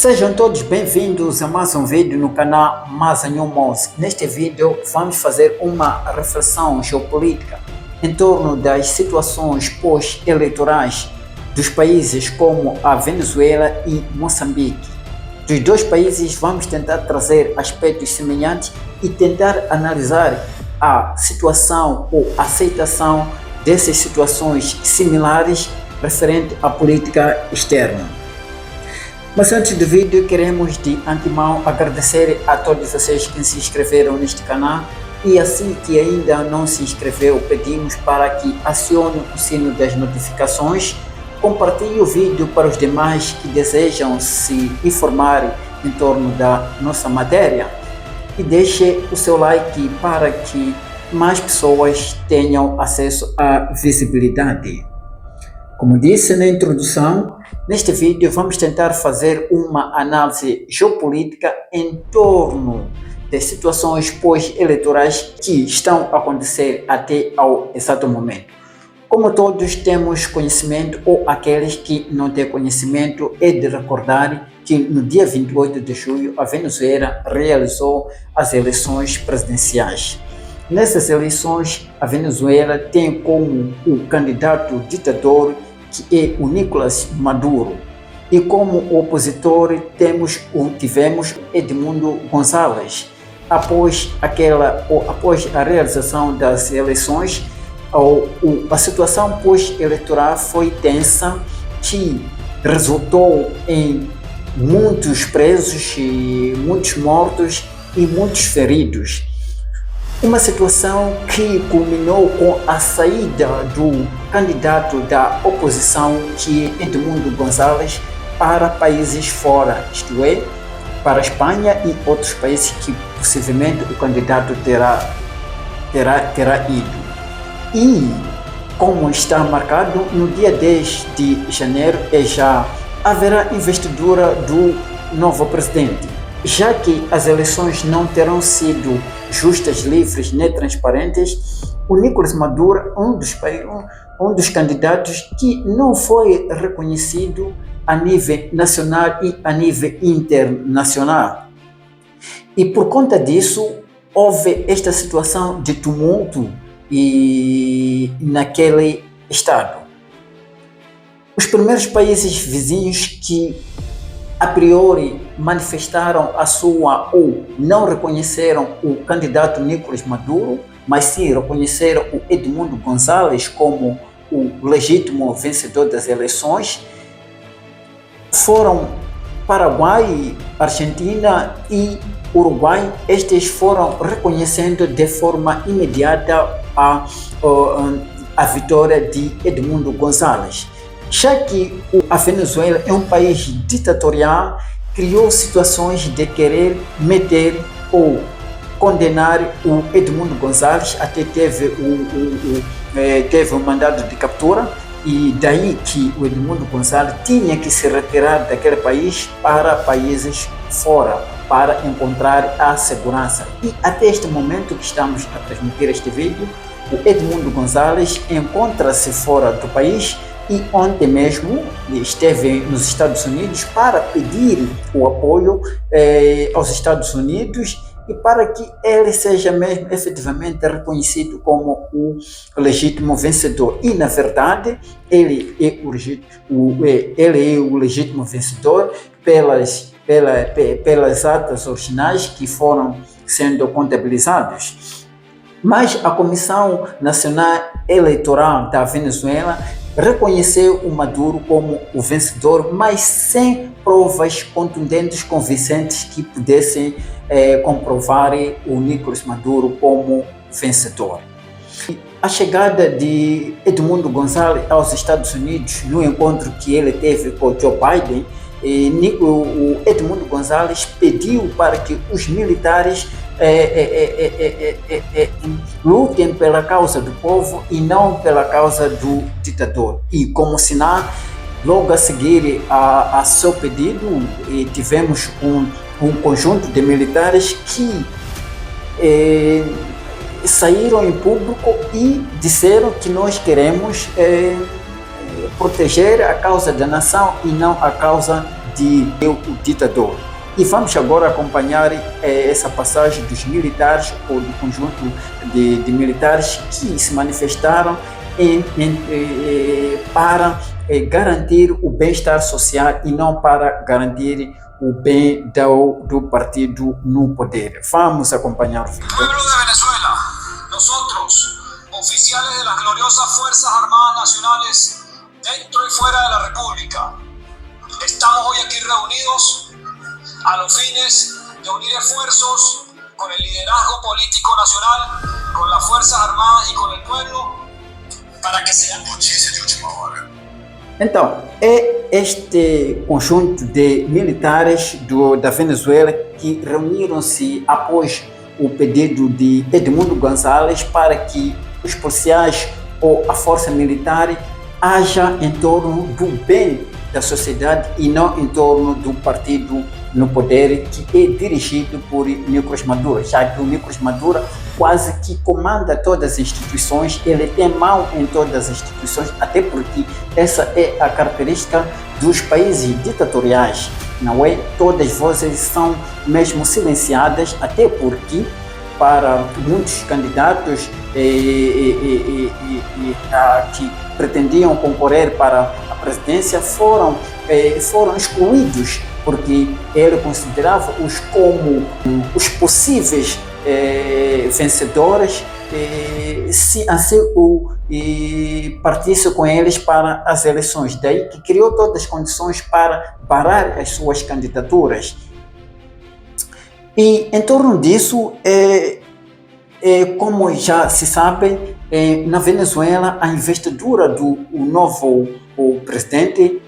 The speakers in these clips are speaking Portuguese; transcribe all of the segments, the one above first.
Sejam todos bem-vindos a mais um vídeo no canal Mazanhumos. Neste vídeo vamos fazer uma reflexão geopolítica em torno das situações pós-eleitorais dos países como a Venezuela e Moçambique. Dos dois países vamos tentar trazer aspectos semelhantes e tentar analisar a situação ou aceitação dessas situações similares referente à política externa. Mas antes do vídeo, queremos de antemão agradecer a todos vocês que se inscreveram neste canal e assim que ainda não se inscreveu, pedimos para que acione o sino das notificações, compartilhe o vídeo para os demais que desejam se informar em torno da nossa matéria e deixe o seu like para que mais pessoas tenham acesso à visibilidade. Como disse na introdução, neste vídeo vamos tentar fazer uma análise geopolítica em torno das situações pós-eleitorais que estão a acontecer até ao exato momento. Como todos temos conhecimento, ou aqueles que não têm conhecimento, é de recordar que no dia 28 de julho a Venezuela realizou as eleições presidenciais. Nessas eleições, a Venezuela tem como o candidato ditador que é o Nicolás Maduro, e como opositor tivemos Edmundo González. Após a realização das eleições, a situação pós-eleitoral foi tensa, que resultou em muitos presos, muitos mortos e muitos feridos. Uma situação que culminou com a saída do candidato da oposição, que é Edmundo González, para países fora, isto é, para a Espanha e outros países que possivelmente o candidato terá ido. E, como está marcado, no dia 10 de janeiro já haverá investidura do novo presidente. Já que as eleições não terão sido justas, livres nem transparentes, o Nicolás Maduro, um dos candidatos que não foi reconhecido a nível nacional e a nível internacional. E por conta disso, houve esta situação de tumulto naquele estado. Os primeiros países vizinhos que a priori manifestaram ou não reconheceram o candidato Nicolás Maduro, mas sim reconheceram o Edmundo González como o legítimo vencedor das eleições, foram Paraguai, Argentina e Uruguai. Estes foram reconhecendo de forma imediata a vitória de Edmundo González. Já que a Venezuela é um país ditatorial, criou situações de querer meter ou condenar o Edmundo González, até teve um mandado de captura, e daí que o Edmundo González tinha que se retirar daquele país para países fora, para encontrar a segurança. E até este momento que estamos a transmitir este vídeo, o Edmundo González encontra-se fora do país, e ontem mesmo esteve nos Estados Unidos para pedir o apoio aos Estados Unidos e para que ele seja mesmo efetivamente reconhecido como o legítimo vencedor. E, na verdade, ele é o legítimo vencedor pelas atas originais que foram sendo contabilizadas. Mas a Comissão Nacional Eleitoral da Venezuela reconheceu o Maduro como o vencedor, mas sem provas contundentes, convincentes, que pudessem comprovar o Nicolás Maduro como vencedor. A chegada de Edmundo González aos Estados Unidos, no encontro que ele teve com Joe Biden, o Edmundo González pediu para que os militares lutem pela causa do povo e não pela causa do ditador. E como sinal, logo a seguir a seu pedido, tivemos um conjunto de militares que saíram em público e disseram que nós queremos proteger a causa da nação e não a causa de o ditador. E vamos agora acompanhar essa passagem dos militares, ou do conjunto de militares que se manifestaram para garantir o bem-estar social e não para garantir o bem do partido no poder. Vamos acompanhar o vídeo. Pueblo de Venezuela, nosotros, oficiales de las gloriosas Fuerzas Armadas Nacionales, dentro y fuera de la República, estamos hoy aquí reunidos a los fines de unir esfuerzos con el liderazgo político nacional, con las Fuerzas Armadas y con el pueblo, para que sean notícia de última hora. Então, é este conjunto de militares da Venezuela que reuniram-se após o pedido de Edmundo González para que os policiais ou a força militar haja em torno do bem da sociedade e não em torno do partido no poder, que é dirigido por Nicolás Maduro, já que o Nicolás Maduro quase que comanda todas as instituições, ele tem mão em todas as instituições, até porque essa é a característica dos países ditatoriais, não é? Todas as vozes são mesmo silenciadas, até porque para muitos candidatos que pretendiam concorrer para a presidência foram excluídos, porque ele considerava-os como os possíveis vencedores se assim partisse com eles para as eleições. Daí que criou todas as condições para parar as suas candidaturas. E em torno disso, como já se sabe, na Venezuela a investidura do novo presidente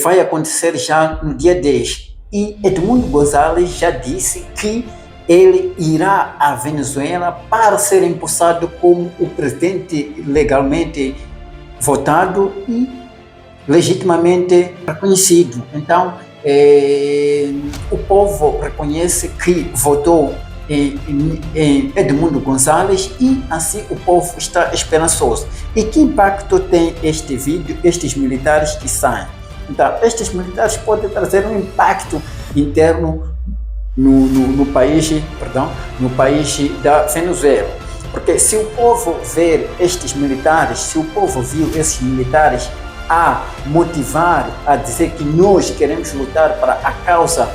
vai acontecer já no dia 10. E Edmundo González já disse que ele irá à Venezuela para ser empossado como o presidente legalmente votado e legitimamente reconhecido. Então, o povo reconhece que votou em Edmundo González e assim o povo está esperançoso. E que impacto tem este vídeo, estes militares que saem? Então, estes militares podem trazer um impacto interno no país da Venezuela. Porque se o povo ver estes militares, se o povo viu esses militares a motivar, a dizer que nós queremos lutar para a causa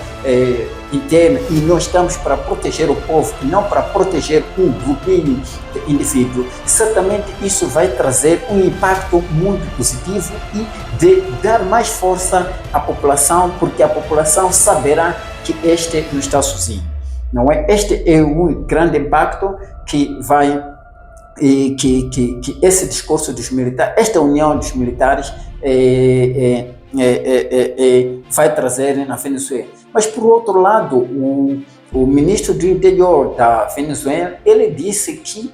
interna e nós estamos para proteger o povo e não para proteger um grupinho de indivíduos, certamente isso vai trazer um impacto muito positivo e de dar mais força à população, porque a população saberá que este não está sozinho, não é? Este é um grande impacto que vai que esse discurso dos militares, esta união dos militares vai trazer na Venezuela. Mas por outro lado, o ministro do Interior da Venezuela, ele disse que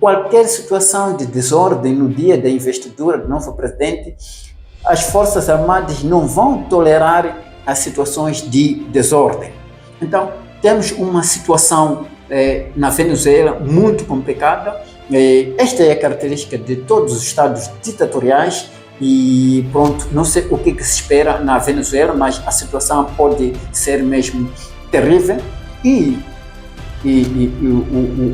qualquer situação de desordem no dia da investidura do novo presidente, as Forças Armadas não vão tolerar as situações de desordem. Então, temos uma situação na Venezuela muito complicada. Esta é a característica de todos os estados ditatoriais e pronto, não sei o que se espera na Venezuela, mas a situação pode ser mesmo terrível e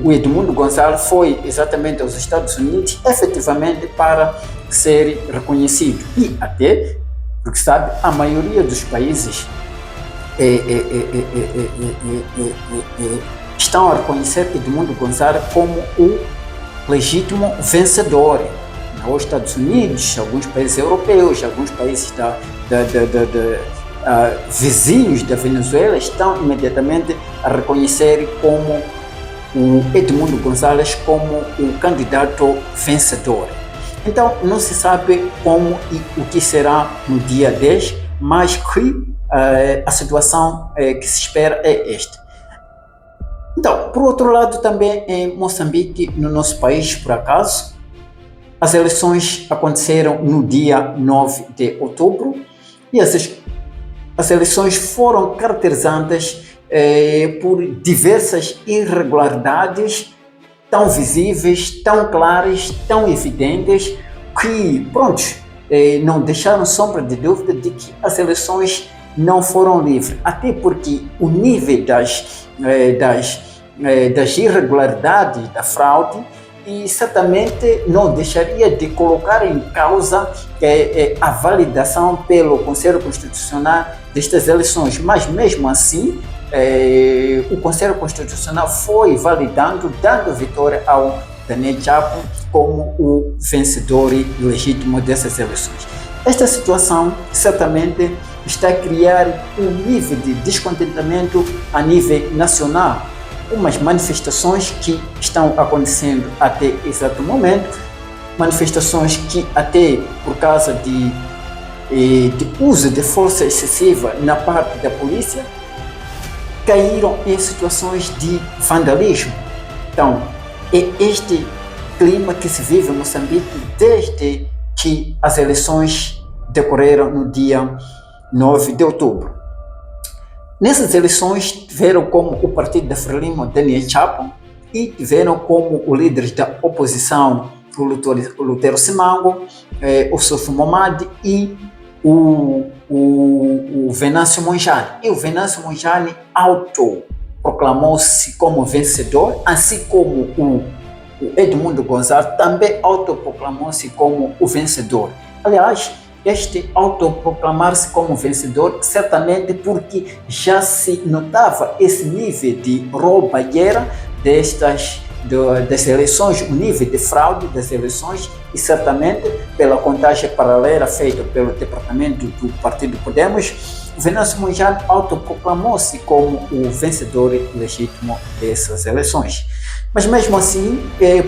o Edmundo González foi exatamente aos Estados Unidos efetivamente para ser reconhecido e até, porque sabe, a maioria dos países estão a reconhecer Edmundo González como o legítimo vencedor. Os Estados Unidos, alguns países europeus, alguns países vizinhos da Venezuela estão imediatamente a reconhecer como o Edmundo González como o candidato vencedor. Então, não se sabe como e o que será no dia 10, mas que a situação que se espera é esta. Então, por outro lado, também em Moçambique, no nosso país, por acaso, as eleições aconteceram no dia 9 de outubro e as eleições foram caracterizadas por diversas irregularidades tão visíveis, tão claras, tão evidentes, que, não deixaram sombra de dúvida de que as eleições não foram livres, até porque o nível das irregularidades, da fraude, e certamente não deixaria de colocar em causa a validação pelo Conselho Constitucional destas eleições, mas mesmo assim o Conselho Constitucional foi validando, dando vitória ao Daniel Chapo como o vencedor legítimo dessas eleições. Esta situação certamente está a criar um nível de descontentamento a nível nacional, umas manifestações que estão acontecendo até exato momento, manifestações que até por causa de uso de força excessiva na parte da polícia, caíram em situações de vandalismo. Então, é este clima que se vive em Moçambique desde que as eleições decorreram no dia 9 de outubro. Nessas eleições tiveram como o partido da Frelimo Daniel Chapo e tiveram como os líderes da oposição o Lutero Simango, o Sofo Momad e o Venâncio Mondlane. E o Venâncio Mondlane autoproclamou-se como vencedor, assim como o Edmundo Gonçalves também autoproclamou-se como o vencedor. Aliás, este autoproclamar-se como vencedor, certamente porque já se notava esse nível de roubalheira das eleições, o nível de fraude das eleições, e certamente pela contagem paralela feita pelo departamento do Partido Podemos, o Venâncio Mondlane autoproclamou-se como o vencedor legítimo dessas eleições. Mas mesmo assim,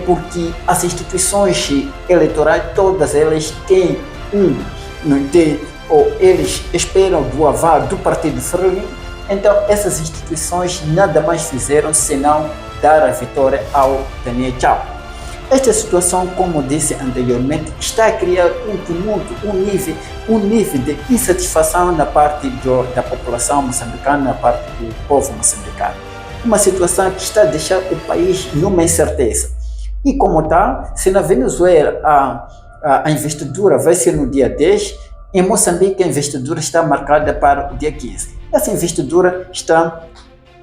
porque as instituições eleitorais, todas elas têm ou eles esperam do aval do Partido Frelimo, então essas instituições nada mais fizeram senão dar a vitória ao Daniel Chapo. Esta situação, como disse anteriormente, está a criar um tumulto, um nível de insatisfação na parte da população moçambicana, na parte do povo moçambicano. Uma situação que está a deixar o país numa incerteza. E como está, se na Venezuela a investidura vai ser no dia 10, em Moçambique a investidura está marcada para o dia 15. Essa investidura está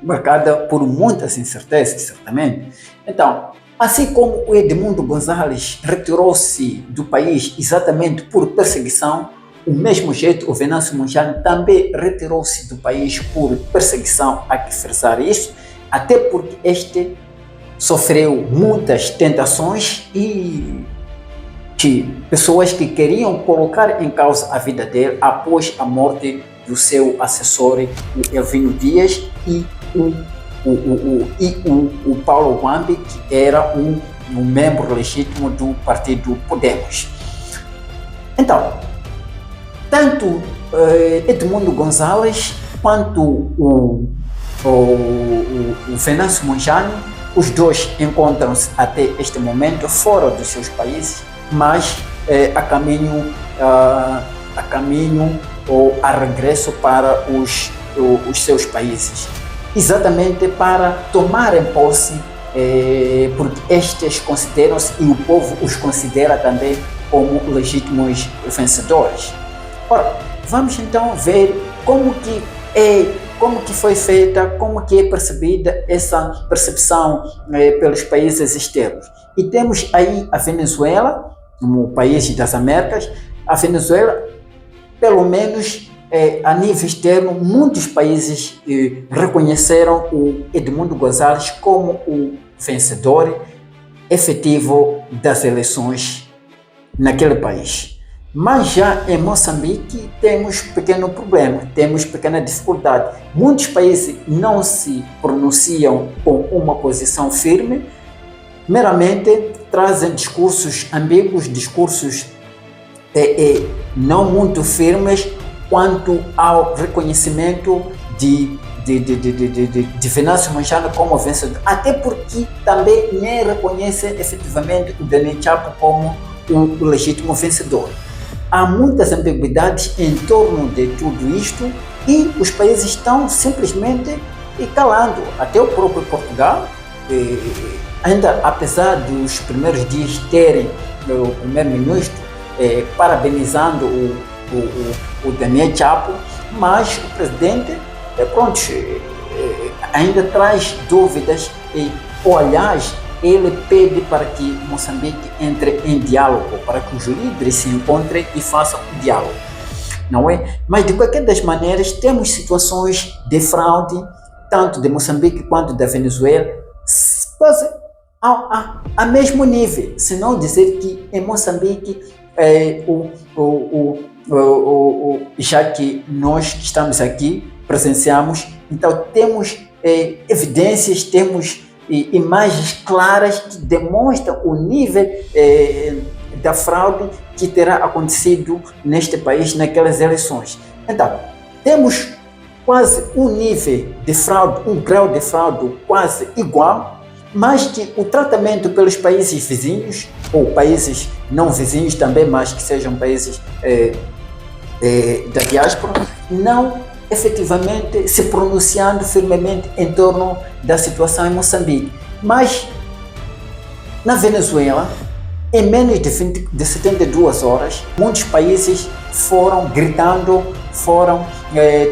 marcada por muitas incertezas, certamente. Então, assim como o Edmundo Gonçalves retirou-se do país exatamente por perseguição, do mesmo jeito o Venâncio Mondlane também retirou-se do país por perseguição, há que frisar isso, até porque este sofreu muitas tentações e pessoas que queriam colocar em causa a vida dele após a morte do seu assessor, o Elvino Dias, e o Paulo Wambi, que era um membro legítimo do Partido Podemos. Então, tanto Edmundo Gonçalves quanto o Venâncio Mondlane, os dois encontram-se até este momento fora dos seus países, mas a caminho ou a regresso para os seus países, exatamente para tomarem posse, porque estes consideram-se e o povo os considera também como legítimos vencedores. Ora, vamos então ver como que foi feita, como que é percebida essa percepção pelos países externos. E temos aí a Venezuela, como país das Américas. A Venezuela, pelo menos a nível externo, muitos países reconheceram o Edmundo Gonçalves como o vencedor efetivo das eleições naquele país. Mas já em Moçambique temos pequeno problema, temos pequena dificuldade. Muitos países não se pronunciam com uma posição firme, meramente trazem discursos ambíguos, discursos não muito firmes quanto ao reconhecimento de Venâncio Mondlane como vencedor, até porque também nem reconhece efetivamente o Daniel Chapo como o legítimo vencedor. Há muitas ambiguidades em torno de tudo isto e os países estão simplesmente calando. Até o próprio Portugal, ainda apesar dos primeiros dias terem o primeiro-ministro parabenizando o Daniel Chapo, mas o presidente, pronto, ainda traz dúvidas, ou aliás, ele pede para que Moçambique entre em diálogo, para que os líderes se encontrem e façam o diálogo, não é? Mas de qualquer das maneiras, temos situações de fraude, tanto de Moçambique quanto da Venezuela, quase a mesmo nível, se não dizer que em Moçambique, já que nós que estamos aqui presenciamos, então temos evidências, temos imagens claras que demonstram o nível da fraude que terá acontecido neste país naquelas eleições. Então, temos quase um nível de fraude, um grau de fraude quase igual, mas que o tratamento pelos países vizinhos, ou países não vizinhos também, mas que sejam países da diáspora, não efetivamente se pronunciando firmemente em torno da situação em Moçambique. Mas na Venezuela, em menos de 72 horas, muitos países foram gritando, foram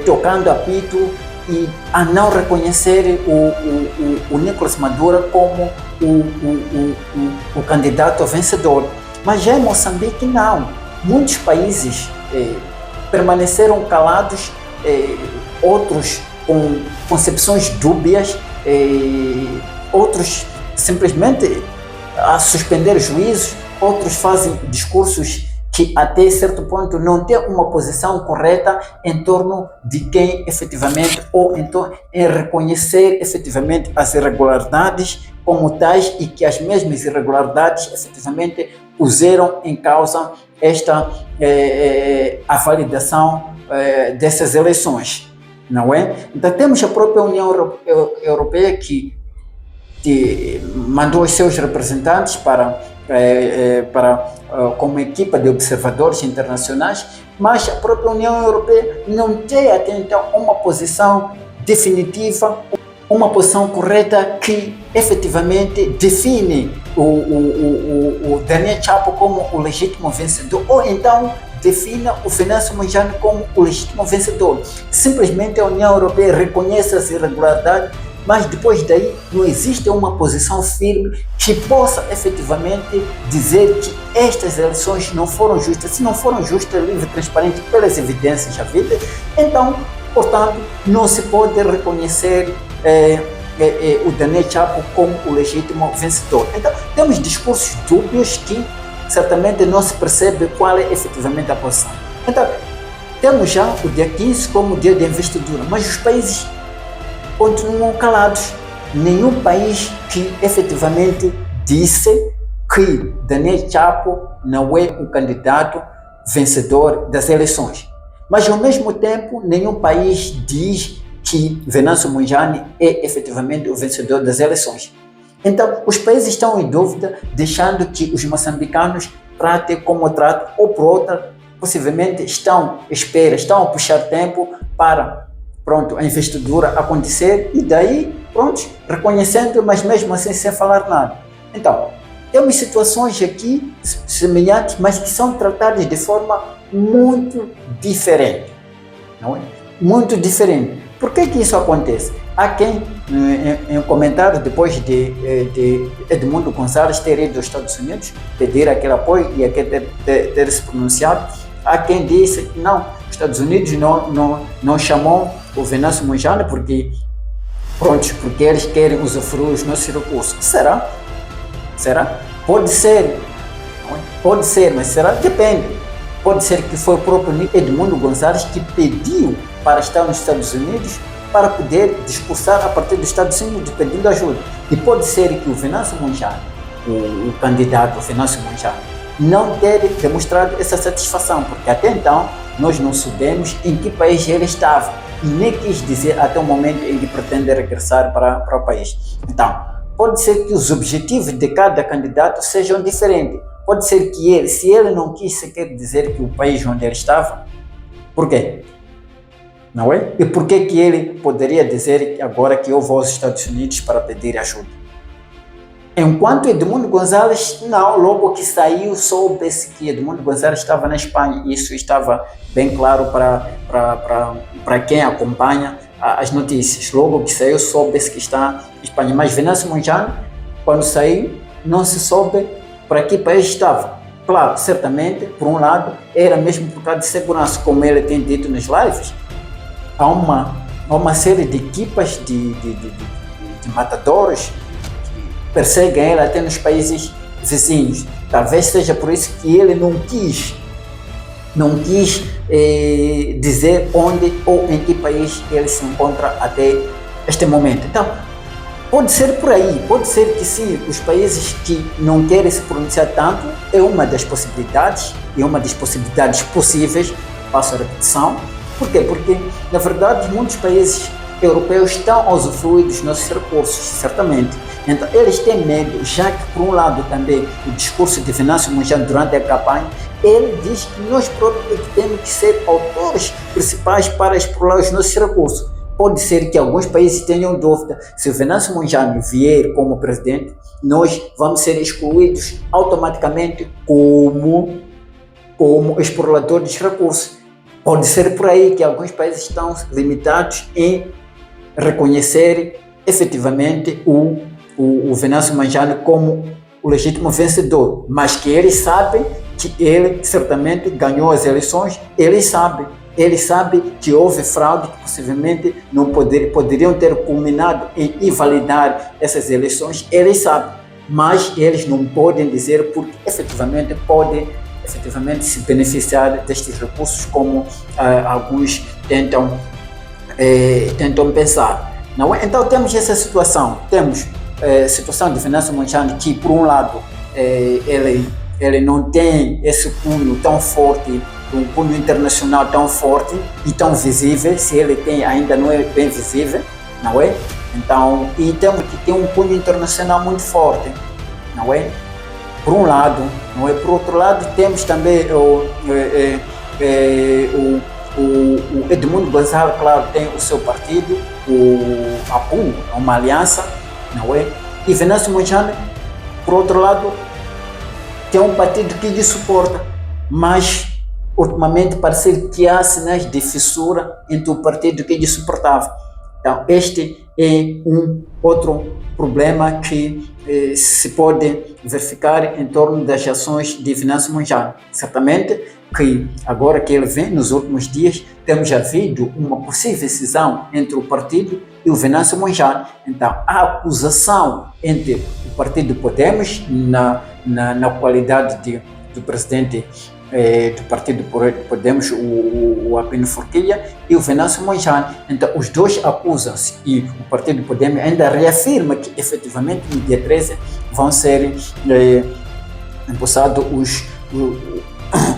tocando apito e a não reconhecer o Nicolás Maduro como o candidato vencedor. Mas já em Moçambique não. Muitos países permaneceram calados, outros com concepções dúbias, outros simplesmente a suspender juízos, outros fazem discursos que até certo ponto não têm uma posição correta em torno de quem efetivamente, ou então em reconhecer efetivamente as irregularidades como tais, e que as mesmas irregularidades efetivamente puseram em causa a validação dessas eleições, não é? Então temos a própria União Europeia que mandou os seus representantes como equipa de observadores internacionais, mas a própria União Europeia não tem até então uma posição definitiva, uma posição correta que efetivamente define o Daniel Chapo como o legítimo vencedor, ou então defina o Venâncio Mondlane como o legítimo vencedor. Simplesmente a União Europeia reconhece as irregularidades, mas depois daí não existe uma posição firme que possa efetivamente dizer que estas eleições não foram justas. Se não foram justas, livre e transparente pelas evidências já vistas, então, portanto, não se pode reconhecer o Daniel Chapo como o legítimo vencedor. Então, temos discursos dúbios que certamente não se percebe qual é efetivamente a posição. Então, temos já o dia 15 como dia de investidura, mas os países continuam calados. Nenhum país que efetivamente disse que Daniel Chapo não é um candidato vencedor das eleições. Mas, ao mesmo tempo, nenhum país diz que Venâncio Mondlane é efetivamente o vencedor das eleições. Então, os países estão em dúvida, deixando que os moçambicanos tratem como tratam, ou por outra, possivelmente estão a puxar tempo para a investidura acontecer, e daí, reconhecendo, mas mesmo assim sem falar nada. Então, temos situações aqui semelhantes, mas que são tratadas de forma muito diferente, não é? Muito diferente. Por que isso acontece? Há quem, em comentário, depois de Edmundo Gonzalez ter ido aos Estados Unidos, pedir aquele apoio e ter se pronunciado, há quem disse que não, os Estados Unidos não chamou o Venâncio Mondlane porque eles querem usufruir os nossos recursos. Será? Pode ser, mas será? Depende. Pode ser que foi o próprio Edmundo Gonzalez que pediu para estar nos Estados Unidos para poder discursar a partir dos Estados Unidos pedindo ajuda. E pode ser que o Venâncio Mondlane, o candidato Venâncio Mondlane, não ter demonstrado essa satisfação, porque até então nós não soubemos em que país ele estava e nem quis dizer até o momento em que pretende regressar para o país. Então, pode ser que os objetivos de cada candidato sejam diferentes. Pode ser que se ele não quis sequer dizer que o país onde ele estava, por quê? Não é? E por que ele poderia dizer agora que eu vou aos Estados Unidos para pedir ajuda? Enquanto Edmundo Gonzalez, não, logo que saiu, soube-se que Edmundo Gonzalez estava na Espanha. Isso estava bem claro para quem acompanha as notícias. Logo que saiu, soube-se que está na Espanha. Mas Venâncio Mondlane, quando saiu, não se soube para que país estava. Claro, certamente, por um lado, era mesmo por causa de segurança, como ele tem dito nas lives. Há uma série de equipas de matadores perseguem ele até nos países vizinhos. Talvez seja por isso que ele não quis dizer onde ou em que país ele se encontra até este momento. Então, pode ser por aí, pode ser que sim, os países que não querem se pronunciar tanto é uma das possibilidades, e uma das possibilidades possíveis, passo a repetição. Por quê? Porque, na verdade, muitos países europeus estão a usufruir dos nossos recursos, certamente. Então, eles têm medo, já que, por um lado, também o discurso de Venâncio Mondlane durante a campanha, ele diz que nós próprios temos que ser autores principais para explorar os nossos recursos. Pode ser que alguns países tenham dúvida, se o Venâncio Mondlane vier como presidente, nós vamos ser excluídos automaticamente como exploradores de recursos. Pode ser por aí que alguns países estão limitados em reconhecer efetivamente o Venâncio Mondlane como o legítimo vencedor, mas que eles sabem que ele certamente ganhou as eleições, ele sabe que houve fraude, que possivelmente não poderiam ter culminado em invalidar essas eleições, eles sabem, mas eles não podem dizer porque efetivamente podem se beneficiar destes recursos, como alguns tentam pensar. Não é? Então temos essa situação, temos a situação de Venâncio Mondlane, que por um lado ele não tem esse cunho tão forte, um cunho internacional tão forte e tão visível, se ele tem ainda não é bem visível, não é? Então, e temos que ter um cunho internacional muito forte, não é? Por um lado, não é? Por outro lado, temos também o Edmundo Gonzalez, claro, tem o seu partido, a APU, uma aliança, não é? E Venâncio Mondlane, por outro lado, tem um partido que lhe suporta, mas ultimamente parece que há sinais de fissura entre o partido que lhe suportava. Então, este é um outro problema que se pode verificar em torno das ações de Venâncio Mondlane. Certamente que agora que ele vem, nos últimos dias, temos havido uma possível cisão entre o partido e o Venâncio Mondlane. Então, a acusação entre o partido Podemos, na qualidade do presidente do partido Podemos, o Apino Forquilha, e o Venâncio Mondlane. Então, os dois acusam-se e o partido Podemos ainda reafirma que, efetivamente, no dia 13 vão ser empossados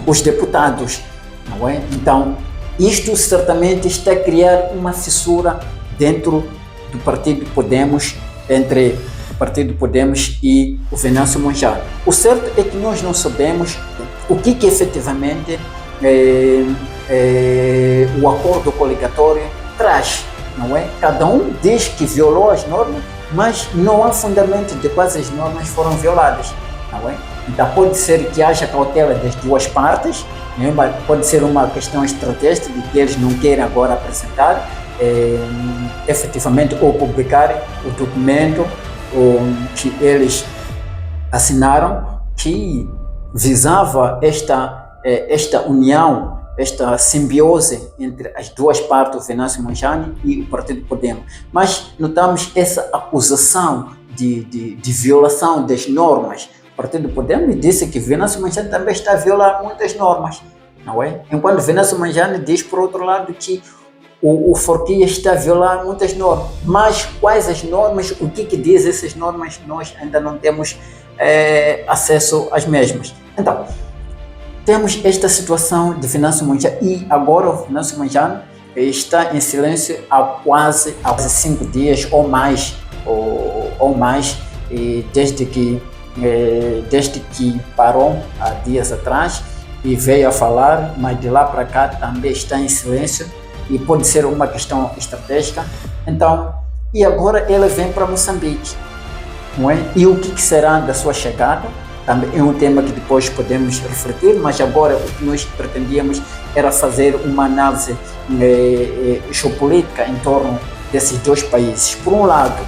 os deputados, não é? Então, isto certamente está a criar uma fissura dentro do partido Podemos, entre o partido Podemos e o Venâncio Mondlane. O certo é que nós não sabemos o que efetivamente o acordo coligatório traz, não é? Cada um diz que violou as normas, mas não há fundamento de quais as normas foram violadas, não é? Então pode ser que haja cautela das duas partes, né? Pode ser uma questão estratégica de que eles não querem agora apresentar efetivamente ou publicar o documento que eles assinaram, que visava esta união, esta simbiose entre as duas partes, o Venâncio Mondlane e o partido Podemos. Mas notamos essa acusação de violação das normas. O partido Podemos disse que Venâncio Mondlane também está a violar muitas normas, não é? Enquanto Venâncio Mondlane diz, por outro lado, que o Forquilha está a violar muitas normas. Mas quais as normas, o que diz essas normas, nós ainda não temos acesso às mesmas. Então, temos esta situação de Venâncio Mondlane e agora o Venâncio Mondlane está em silêncio há quase 5 dias ou mais, e desde que parou há dias atrás e veio a falar, mas de lá para cá também está em silêncio e pode ser uma questão estratégica. Então, e agora ele vem para Moçambique. não é? E o que será da sua chegada? Também é um tema que depois podemos refletir, mas agora o que nós pretendíamos era fazer uma análise geopolítica em torno desses dois países. Por um lado,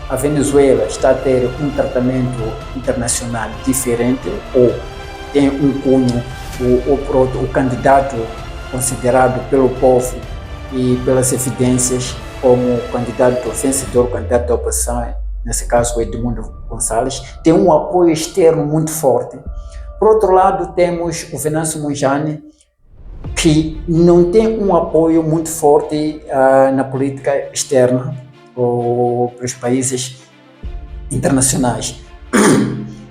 a Venezuela está a ter um tratamento internacional diferente, ou tem um cunho, o candidato considerado pelo povo e pelas evidências como candidato vencedor, candidato da oposição, nesse caso o Edmundo Gonçalves, tem um apoio externo muito forte. Por outro lado, temos o Venâncio Mondlane, que não tem um apoio muito forte na política externa ou para os países internacionais,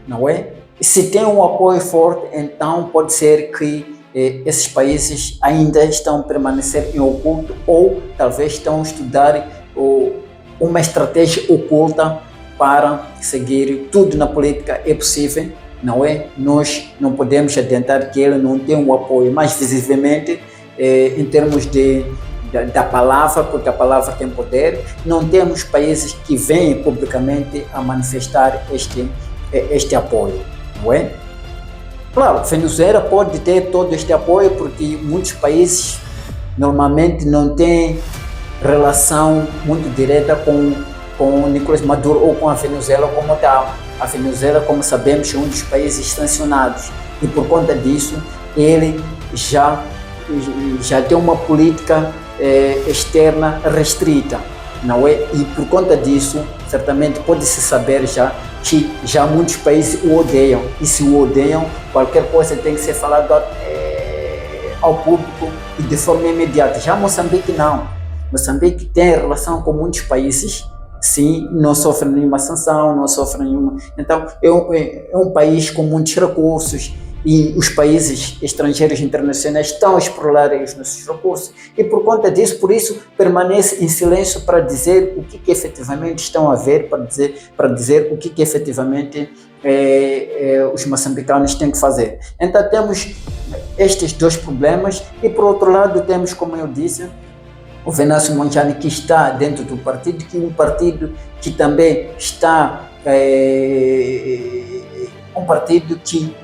não é? Se tem um apoio forte, então pode ser que esses países ainda estão a permanecer em oculto ou talvez estão a estudar uma estratégia oculta para seguir tudo na política. É possível, não é? Nós não podemos adiantar que ele não tem um apoio, mas visivelmente, em termos da palavra, porque a palavra tem poder, não temos países que vêm publicamente a manifestar este apoio, não é? Claro, Venezuela pode ter todo este apoio porque muitos países normalmente não têm relação muito direta com Nicolás Maduro ou com a Venezuela como tal. A Venezuela, como sabemos, é um dos países sancionados e por conta disso ele já tem uma política externa restrita, não é? E por conta disso, certamente pode-se saber já que já muitos países o odeiam, e se o odeiam, qualquer coisa tem que ser falado ao público e de forma imediata. Já Moçambique não. Moçambique tem relação com muitos países, sim, não sofre nenhuma sanção, não sofre nenhuma... Então, é um país com muitos recursos e os países estrangeiros internacionais estão a explorar os nossos recursos e por conta disso, por isso, permanece em silêncio para dizer o que efetivamente estão a ver, para dizer o que efetivamente os moçambicanos têm que fazer. Então temos estes dois problemas e por outro lado temos, como eu disse, o Venâncio Mondlane, que está dentro do partido, que é um partido que também está um partido que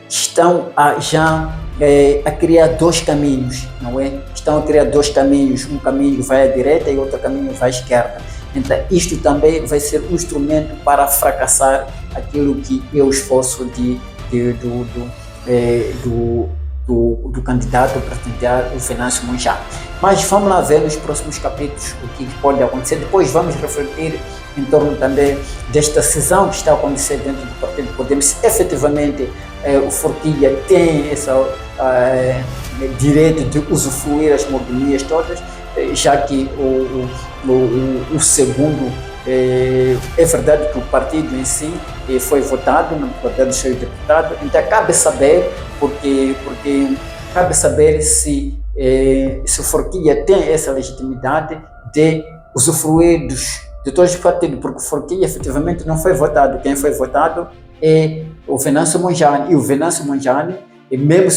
estão a criar dois caminhos, não é? Estão a criar dois caminhos, um caminho vai à direita e outro caminho vai à esquerda. Então isto também vai ser um instrumento para fracassar aquilo que é o esforço do candidato para tentar o Venâncio Mondlane. Mas vamos lá ver nos próximos capítulos o que pode acontecer. Depois vamos refletir em torno também desta cisão que está a acontecer dentro do Partido Podemos, se efetivamente o Forquilha tem esse direito de usufruir as mordomias todas, já que o segundo, é verdade que o partido em si foi votado no poder do seu deputado, então cabe saber, porque cabe saber se o Forquilha tem essa legitimidade de usufruir de todos os partidos, porque o Forquilha efetivamente não foi votado. Quem foi votado é o Venâncio Mondlane, e o Venâncio Mondlane, mesmo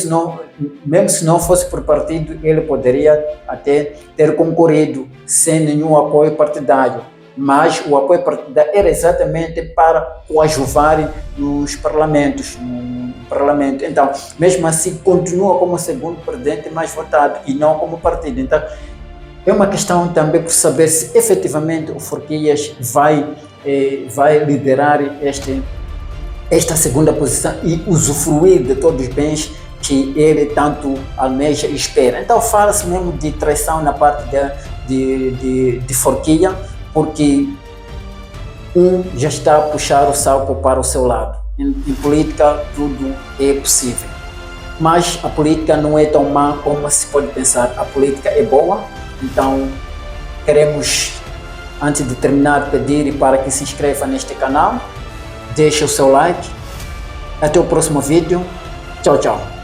se não fosse por partido, ele poderia até ter concorrido sem nenhum apoio partidário, mas o apoio partidário era exatamente para coadjuvar nos parlamentos, no parlamento. Então, mesmo assim, continua como segundo presidente mais votado e não como partido. Então, é uma questão também por saber se efetivamente o Forquilhas vai liderar esta segunda posição e usufruir de todos os bens que ele tanto almeja e espera. Então fala-se mesmo de traição na parte de Forquilha, porque já está a puxar o saco para o seu lado. Em política tudo é possível, mas a política não é tão má como se pode pensar. A política é boa. Então queremos, antes de terminar, pedir para que se inscreva neste canal, deixe o seu like. Até o próximo vídeo. Tchau, tchau.